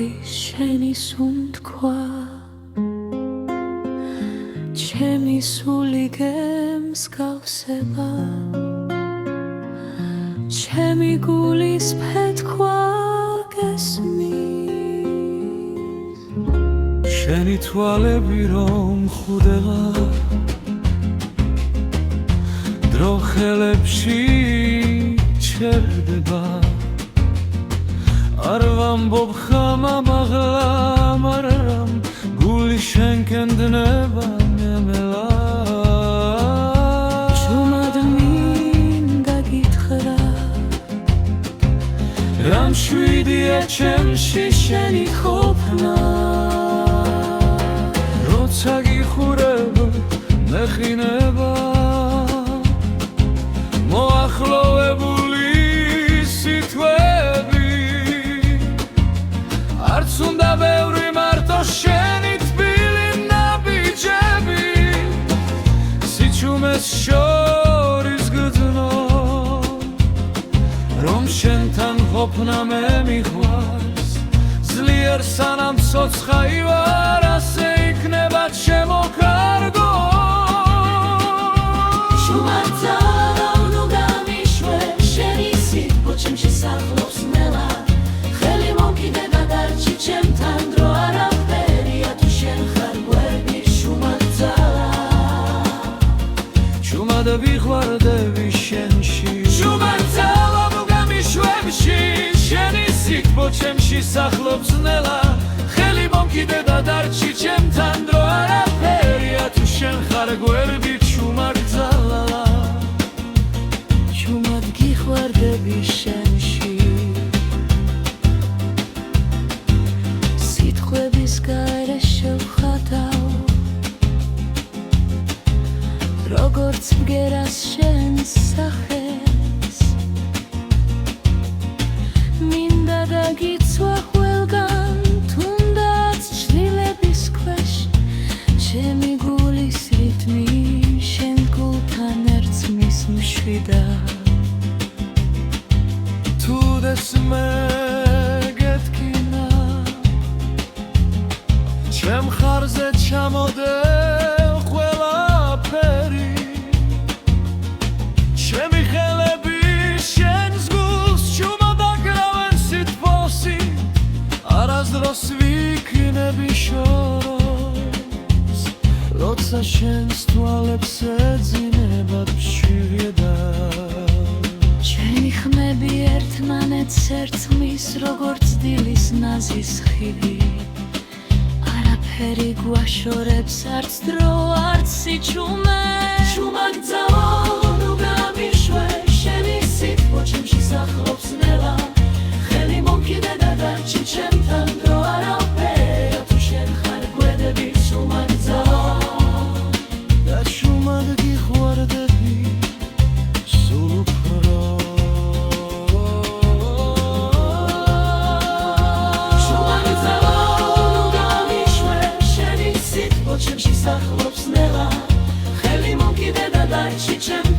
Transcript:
მოდის შენი სუნთქვა ჩემი სული გემსგავსება ჩემი გულის ფეთქვა გესმის შენი თვალები რომ ხუდეღა დრო ხელებში ჩერდება არ ვამბობ ხამა მაღლა მაგრამ გული შენკენ დნება მემელა ჟუმად მინდა გითხრა რა მშვიდია ჩემში შენი ყოფნა როცა გიხურებ მეხინება მოახლოვებული სიტყვები არც უნდა ბევრი მარტო შენი თბილი ნაბიჯები სიჩუმეს შორის გძნო რომ შენთან ყოფნა მე მიყვარს ძლიერ სანამ ცოცხა ივარ ასე იქნება ჩემო კარგო და ვიღვარდები შენში შუმად ძალა ნუ გამიშვებში შენი სიტყვა ჩემში სახლობს ნელა ხელი მომკიდე და დარჩი ჩემთან დრო არაფერია თუ შენ ხარ გვერდი შუმად ძალა შუმად გიღვარდები შენში სიტყვების გაერე შევხატავ როგორც ბგერას შენს სახეს მინდა დაგიცვა ყველგან თუნდაც ჩლილების ქვეშ ჩემი გულის რითმი შენ გულთან ერწყმის მშვიდა თუდეს მე გეთქინა ჩემ ხარზე ჩამოდე ჩემი ხელები შენს გულს ჩუმად აკრავენ სითბოსი არასდროს ვიქნები შორს როცა შენს თვალებს ეძინებად მშვიდია ჩემი ხმები ერთმანეთს ერწყმის როგორც დილის ნაზის ხილი არაფერი გვაშორებს არც დრო არც სიჩუმე შუმად ძალა ნუ გამიშვე შენი სიტყვა ჩემში სახლობს ნელა ხელი მომკიდე და დარჩი ჩემთან დრო არაფერია თუ შენ ხარ გვერდები შუმად ძალა და შუმად გიღვარდები სულ უფრო შუმად ძალა ნუ გამიშვე შენი სიტყვა ჩემში სახლობს ნელა ხელი მომკიდე და დარჩი ჩემთან